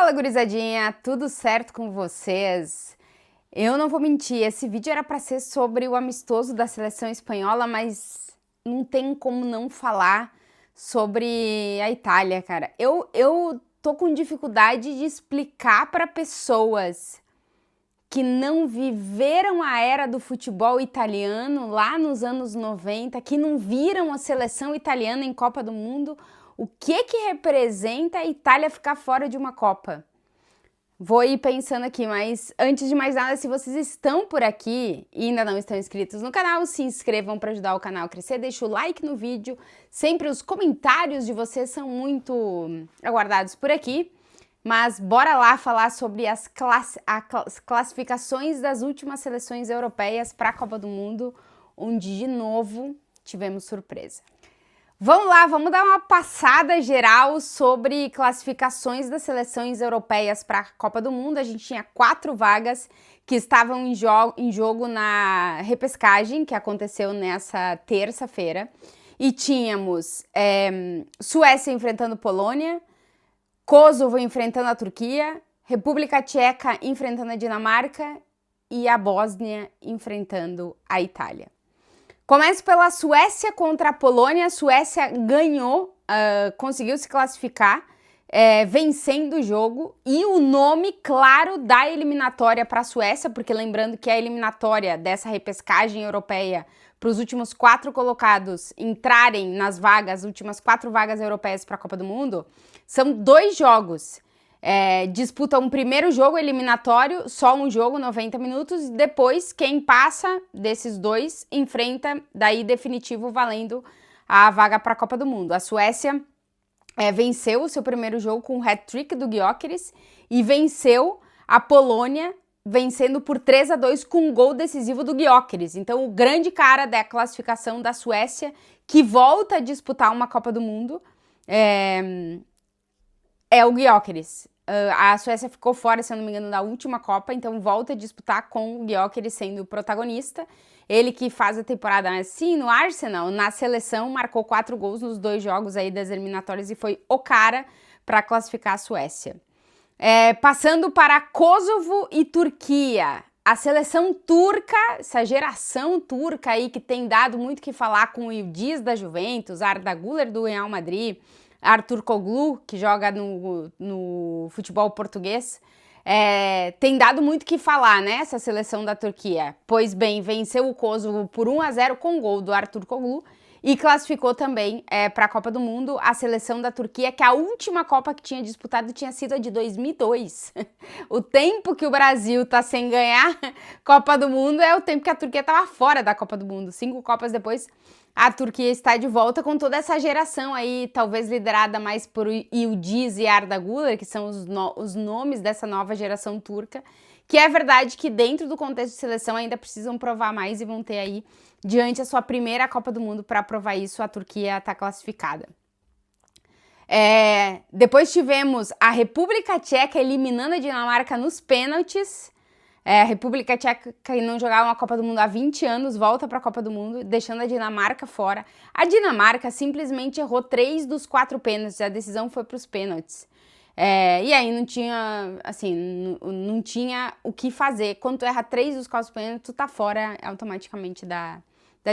Fala, gurizadinha, tudo certo com vocês? Eu não vou mentir, esse vídeo era para ser sobre o amistoso da seleção espanhola, mas não tem como não falar sobre a Itália, cara. Eu tô com dificuldade de explicar para pessoas que não viveram a era do futebol italiano lá nos anos 90, que não viram a seleção italiana em Copa do Mundo, o que representa a Itália ficar fora de uma Copa. Vou ir pensando aqui, mas antes de mais nada, se vocês estão por aqui e ainda não estão inscritos no canal, se inscrevam para ajudar o canal a crescer, deixa o like no vídeo, sempre os comentários de vocês são muito aguardados por aqui. Mas bora lá falar sobre as classificações das últimas seleções europeias para a Copa do Mundo, onde de novo tivemos surpresa. Vamos lá, vamos dar uma passada geral sobre classificações das seleções europeias para a Copa do Mundo. A gente tinha 4 vagas que estavam em jogo na repescagem, que aconteceu nessa terça-feira. E tínhamos Suécia enfrentando Polônia, Kosovo enfrentando a Turquia, República Tcheca enfrentando a Dinamarca e a Bósnia enfrentando a Itália. Começo pela Suécia contra a Polônia. A Suécia ganhou, conseguiu se classificar, vencendo o jogo. E o nome, claro, da eliminatória para a Suécia, porque lembrando que a eliminatória dessa repescagem europeia para os últimos 4 colocados entrarem nas vagas, últimas 4 vagas europeias para a Copa do Mundo, são 2 jogos. Disputa um primeiro jogo eliminatório, só um jogo, 90 minutos, e depois quem passa desses 2 enfrenta, daí definitivo, valendo a vaga para a Copa do Mundo. A Suécia venceu o seu primeiro jogo com o hat-trick do Gyökeres e venceu a Polônia, vencendo por 3-2 com um gol decisivo do Gyökeres. Então, o grande cara da classificação da Suécia, que volta a disputar uma Copa do Mundo, é o Gyökeres. A Suécia ficou fora, se eu não me engano, da última Copa, então volta a disputar com o Gyökeres sendo o protagonista. Ele que faz a temporada assim no Arsenal, na seleção, marcou 4 gols nos 2 jogos aí das eliminatórias e foi o cara para classificar a Suécia. Passando para Kosovo e Turquia. A seleção turca, essa geração turca aí que tem dado muito o que falar com o Yildiz da Juventus, Arda Güler do Real Madrid, Ertuğrul, que joga no futebol português, tem dado muito o que falar, né, essa seleção da Turquia. Pois bem, venceu o Kosovo por 1-0 com gol do Ertuğrul e classificou também para a Copa do Mundo a seleção da Turquia, que a última Copa que tinha disputado tinha sido a de 2002. O tempo que o Brasil tá sem ganhar Copa do Mundo é o tempo que a Turquia estava fora da Copa do Mundo. 5 Copas depois, a Turquia está de volta com toda essa geração aí, talvez liderada mais por Yildiz e Arda Güler, que são os nomes dessa nova geração turca, que é verdade que dentro do contexto de seleção ainda precisam provar mais e vão ter aí, diante a sua primeira Copa do Mundo, para provar isso, a Turquia está classificada. Depois tivemos a República Tcheca eliminando a Dinamarca nos pênaltis. A República Tcheca, que não jogava uma Copa do Mundo há 20 anos, volta para a Copa do Mundo, deixando a Dinamarca fora. A Dinamarca simplesmente errou 3 dos 4 pênaltis, a decisão foi para os pênaltis. E aí não tinha, assim, não tinha o que fazer. Quando tu erra 3 dos 4 pênaltis, tu tá fora automaticamente da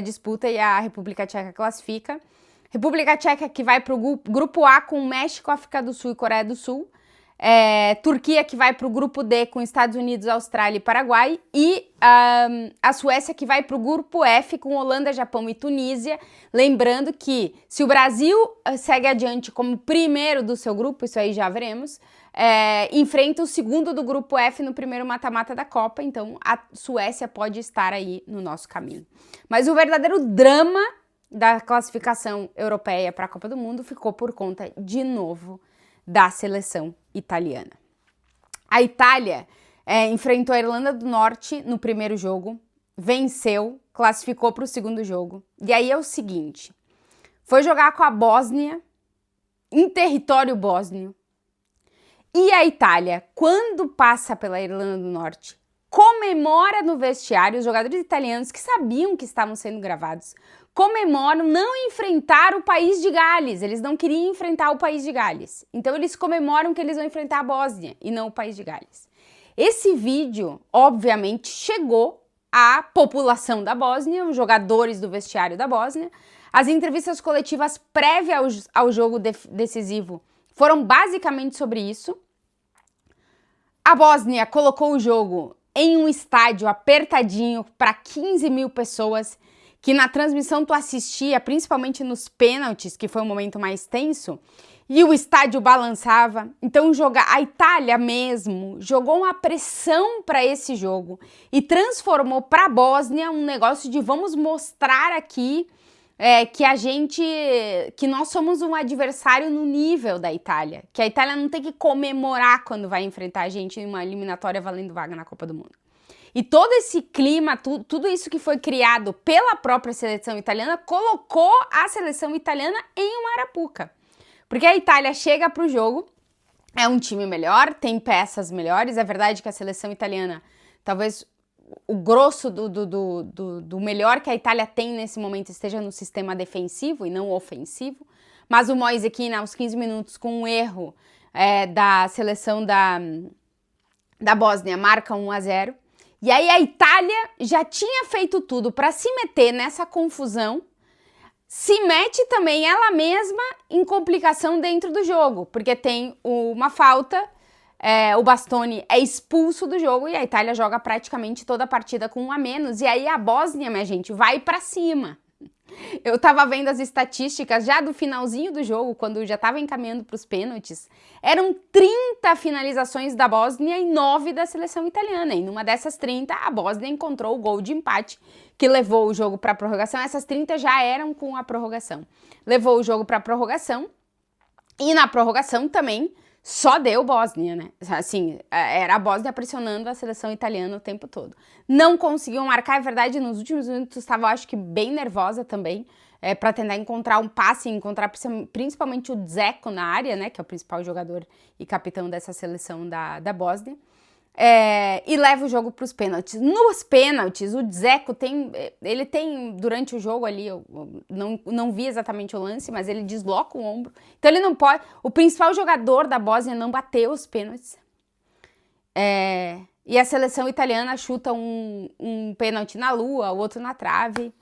disputa e a República Tcheca classifica. República Tcheca que vai pro grupo A com México, África do Sul e Coreia do Sul. Turquia que vai para o grupo D com Estados Unidos, Austrália e Paraguai, e a Suécia que vai para o grupo F com Holanda, Japão e Tunísia. Lembrando que se o Brasil segue adiante como primeiro do seu grupo, isso aí já veremos, enfrenta o segundo do grupo F no primeiro mata-mata da Copa, então a Suécia pode estar aí no nosso caminho. Mas o verdadeiro drama da classificação europeia para a Copa do Mundo ficou por conta, de novo, da seleção italiana. A Itália enfrentou a Irlanda do Norte no primeiro jogo, venceu, classificou para o segundo jogo. E aí é o seguinte, foi jogar com a Bósnia, em território bósnio, e a Itália, quando passa pela Irlanda do Norte, comemora no vestiário, os jogadores italianos que sabiam que estavam sendo gravados, comemoram não enfrentar o país de Gales. Eles não queriam enfrentar o país de Gales. Então eles comemoram que eles vão enfrentar a Bósnia e não o país de Gales. Esse vídeo, obviamente, chegou à população da Bósnia, os jogadores do vestiário da Bósnia. As entrevistas coletivas prévias ao jogo decisivo foram basicamente sobre isso. A Bósnia colocou o jogo em um estádio apertadinho para 15 mil pessoas, que na transmissão tu assistia, principalmente nos pênaltis, que foi o momento mais tenso, e o estádio balançava. Então a Itália mesmo jogou uma pressão para esse jogo e transformou para a Bósnia um negócio de vamos mostrar aqui que nós somos um adversário no nível da Itália, que a Itália não tem que comemorar quando vai enfrentar a gente em uma eliminatória valendo vaga na Copa do Mundo. E todo esse clima, tudo isso que foi criado pela própria seleção italiana, colocou a seleção italiana em uma arapuca. Porque a Itália chega para o jogo, é um time melhor, tem peças melhores. É verdade que a seleção italiana, talvez o grosso do melhor que a Itália tem nesse momento esteja no sistema defensivo e não ofensivo. Mas o Moise Kean, aos 15 minutos, com um erro da seleção da Bósnia, marca 1-0. E aí a Itália já tinha feito tudo para se meter nessa confusão, se mete também ela mesma em complicação dentro do jogo, porque tem uma falta, o Bastoni é expulso do jogo e a Itália joga praticamente toda a partida com 1 a menos. E aí a Bósnia, minha gente, vai para cima. Eu tava vendo as estatísticas já do finalzinho do jogo, quando já tava encaminhando para os pênaltis. Eram 30 finalizações da Bósnia e 9 da seleção italiana. E numa dessas 30, a Bósnia encontrou o gol de empate, que levou o jogo para a prorrogação. Essas 30 já eram com a prorrogação. Levou o jogo para a prorrogação. E na prorrogação também só deu Bósnia, né? Assim, era a Bósnia pressionando a seleção italiana o tempo todo. Não conseguiu marcar, é verdade, nos últimos minutos estava, acho que, bem nervosa também, para tentar encontrar um passe, encontrar principalmente o Dzeko na área, né? Que é o principal jogador e capitão dessa seleção da Bósnia. E leva o jogo para os pênaltis. Nos pênaltis, o Dzeko tem, durante o jogo ali, eu não vi exatamente o lance, mas ele desloca o ombro. Então ele não pode, o principal jogador da Bósnia não bateu os pênaltis. E a seleção italiana chuta um pênalti na lua, o outro na trave,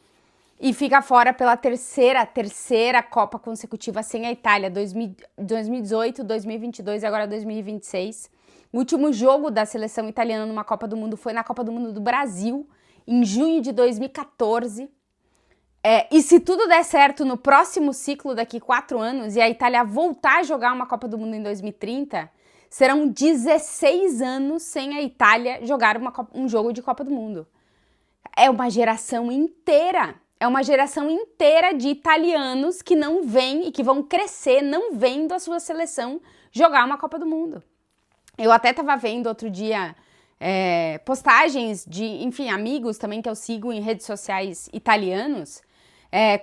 e fica fora pela terceira Copa consecutiva sem a Itália, 2018, 2022 e agora 2026. O último jogo da seleção italiana numa Copa do Mundo foi na Copa do Mundo do Brasil, em junho de 2014. E se tudo der certo no próximo ciclo, daqui 4 anos, e a Itália voltar a jogar uma Copa do Mundo em 2030, serão 16 anos sem a Itália jogar um jogo de Copa do Mundo. É uma geração inteira. É uma geração inteira de italianos que não vêm e que vão crescer não vendo a sua seleção jogar uma Copa do Mundo. Eu até estava vendo outro dia postagens de, enfim, amigos também que eu sigo em redes sociais italianos,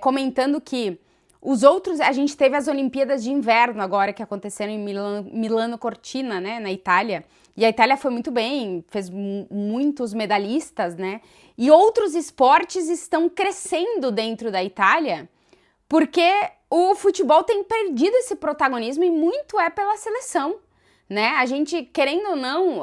comentando que os outros, a gente teve as Olimpíadas de Inverno agora que aconteceram em Milano Cortina, né, na Itália, e a Itália foi muito bem, fez muitos medalhistas, né, e outros esportes estão crescendo dentro da Itália, porque o futebol tem perdido esse protagonismo e muito pela seleção. Né? A gente, querendo ou não,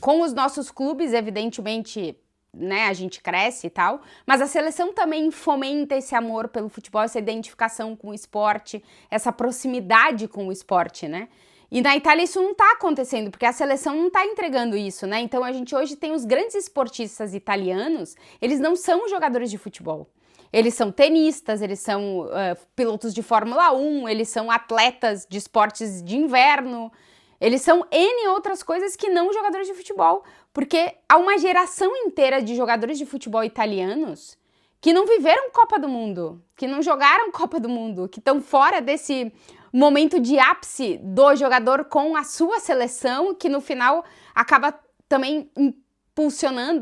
com os nossos clubes, evidentemente, né, a gente cresce e tal, mas a seleção também fomenta esse amor pelo futebol, essa identificação com o esporte, essa proximidade com o esporte, né? E na Itália isso não está acontecendo, porque a seleção não está entregando isso, né? Então a gente hoje tem os grandes esportistas italianos, eles não são jogadores de futebol. Eles são tenistas, eles são pilotos de Fórmula 1, eles são atletas de esportes de inverno. Eles são N outras coisas que não jogadores de futebol, porque há uma geração inteira de jogadores de futebol italianos que não viveram Copa do Mundo, que não jogaram Copa do Mundo, que estão fora desse momento de ápice do jogador com a sua seleção, que no final acaba também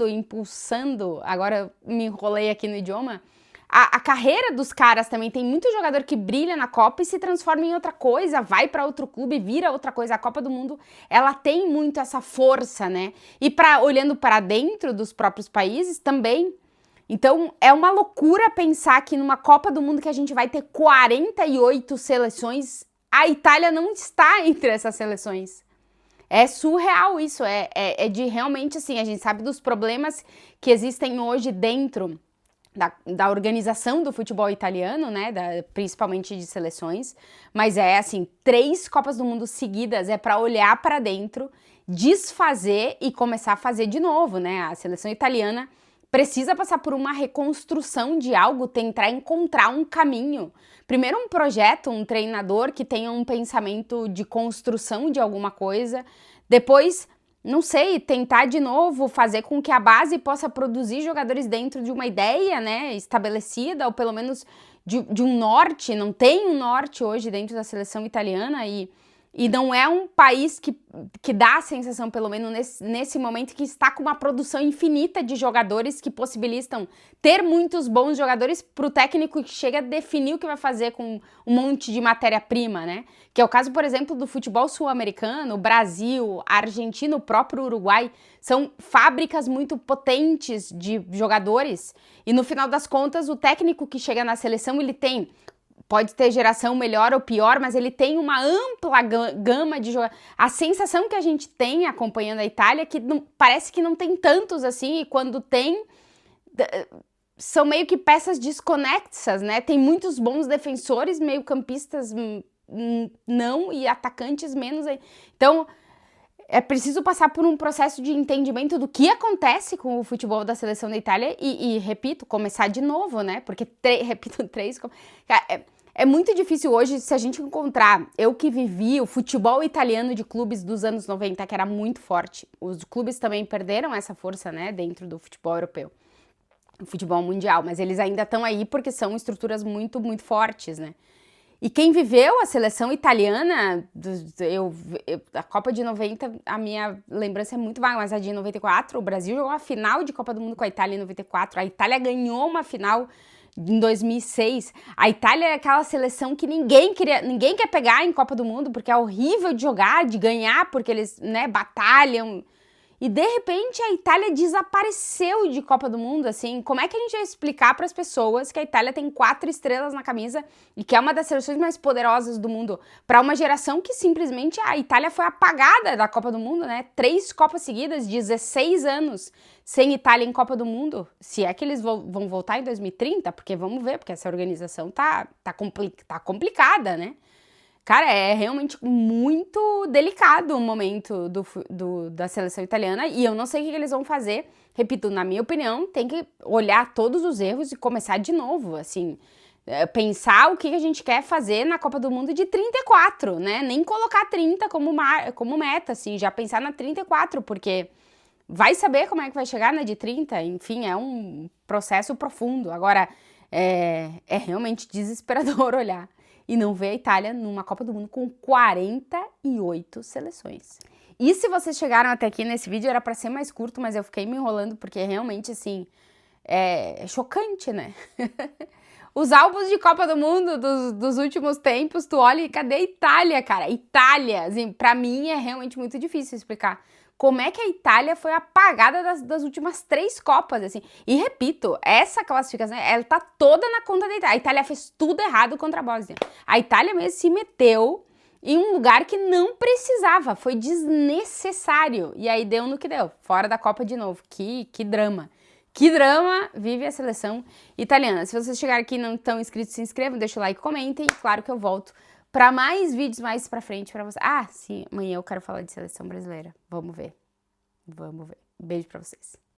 impulsando, agora eu me enrolei aqui no idioma, a carreira dos caras também. Tem muito jogador que brilha na Copa e se transforma em outra coisa, vai para outro clube, vira outra coisa. A Copa do Mundo, ela tem muito essa força, né? E olhando para dentro dos próprios países também, Então, é uma loucura pensar que numa Copa do Mundo que a gente vai ter 48 seleções, a Itália não está entre essas seleções. É surreal isso, é de realmente, assim, a gente sabe dos problemas que existem hoje dentro da organização do futebol italiano, né, principalmente de seleções, mas assim, 3 Copas do Mundo seguidas é para olhar para dentro, desfazer e começar a fazer de novo, né, a seleção italiana precisa passar por uma reconstrução de algo, tentar encontrar um caminho. Primeiro um projeto, um treinador que tenha um pensamento de construção de alguma coisa, depois não sei, tentar de novo fazer com que a base possa produzir jogadores dentro de uma ideia, né, estabelecida, ou pelo menos de um norte. Não tem um norte hoje dentro da seleção italiana e não é um país que dá a sensação, pelo menos nesse momento, que está com uma produção infinita de jogadores que possibilitam ter muitos bons jogadores para o técnico que chega a definir o que vai fazer com um monte de matéria-prima, né? Que é o caso, por exemplo, do futebol sul-americano, Brasil, Argentina, o próprio Uruguai. São fábricas muito potentes de jogadores e, no final das contas, o técnico que chega na seleção, ele tem... Pode ter geração melhor ou pior, mas ele tem uma ampla gama de jogadores. A sensação que a gente tem acompanhando a Itália é que parece que não tem tantos assim, e quando tem, são meio que peças desconexas, né? Tem muitos bons defensores, meio-campistas não, e atacantes menos. Então, é preciso passar por um processo de entendimento do que acontece com o futebol da seleção da Itália e repito, começar de novo, né? Porque, repito, 3... É muito difícil hoje, se a gente encontrar, eu que vivi o futebol italiano de clubes dos anos 90, que era muito forte. Os clubes também perderam essa força, né, dentro do futebol europeu, o futebol mundial, mas eles ainda estão aí porque são estruturas muito, muito fortes, né. E quem viveu a seleção italiana, a Copa de 90, a minha lembrança é muito vaga, mas a de 94, o Brasil jogou a final de Copa do Mundo com a Itália em 94, a Itália ganhou uma final em 2006, a Itália é aquela seleção que ninguém quer pegar em Copa do Mundo, porque é horrível de jogar, de ganhar, porque eles, né, batalham. E de repente a Itália desapareceu de Copa do Mundo, assim. Como é que a gente vai explicar para as pessoas que a Itália tem 4 estrelas na camisa e que é uma das seleções mais poderosas do mundo, para uma geração que simplesmente a Itália foi apagada da Copa do Mundo, né? 3 Copas seguidas, 16 anos sem Itália em Copa do Mundo. Se é que eles vão voltar em 2030, porque vamos ver, porque essa organização tá complicada, né? Cara, é realmente muito delicado o momento da seleção italiana e eu não sei o que eles vão fazer. Repito, na minha opinião, tem que olhar todos os erros e começar de novo, assim, pensar o que a gente quer fazer na Copa do Mundo de 34, né? Nem colocar 30 como meta, assim, já pensar na 34, porque vai saber como é que vai chegar na de 30, enfim, é um processo profundo. Agora, é realmente desesperador olhar e não ver a Itália numa Copa do Mundo com 48 seleções. E se vocês chegaram até aqui nesse vídeo, era para ser mais curto, mas eu fiquei me enrolando porque realmente, assim, é chocante, né? Os álbuns de Copa do Mundo dos últimos tempos, tu olha e cadê a Itália, cara? Itália, assim, pra mim é realmente muito difícil explicar como é que a Itália foi apagada das últimas 3 Copas, assim. E repito, essa classificação, ela tá toda na conta da Itália. A Itália fez tudo errado contra a Bósnia. A Itália mesmo se meteu em um lugar que não precisava, foi desnecessário. E aí deu no que deu, fora da Copa de novo. Que drama. Que drama vive a seleção italiana. Se vocês chegarem aqui e não estão inscritos, se inscrevam, deixa o like, comentem. E claro que eu volto para mais vídeos mais pra frente para vocês. Ah, sim, amanhã eu quero falar de seleção brasileira. Vamos ver. Vamos ver. Beijo pra vocês.